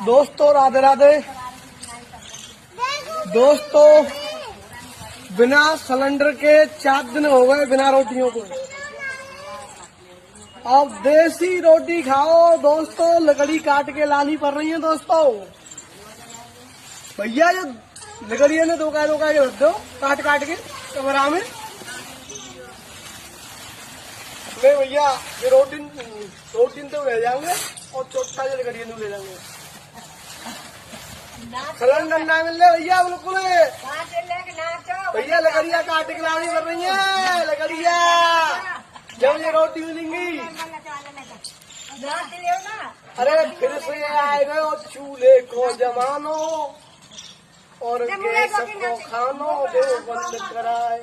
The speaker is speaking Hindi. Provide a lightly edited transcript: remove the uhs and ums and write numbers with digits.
दोस्तों राधे राधे। दोस्तों बिना सिलेंडर के 4 दिन हो गए बिना रोटियों को। अब देसी रोटी खाओ दोस्तों, लकड़ी काट के लानी पड़ रही है दोस्तों। भैया जो लकड़िया ने दो के रख दो काट के कमरा में। नहीं भैया ये रोटी तो ले जाएंगे और चोटा जो लकड़िया ले जाएंगे। सिलेंडर ना मिल रहे भैया बिल्कुल। भैया लकड़िया काट के लानी पड़ रही है, लकड़िया जब ये रोटी मिलेंगी। अरे फिर से आए गए चूल्हे को जमानो और गैस को खानो दो बंद कराए।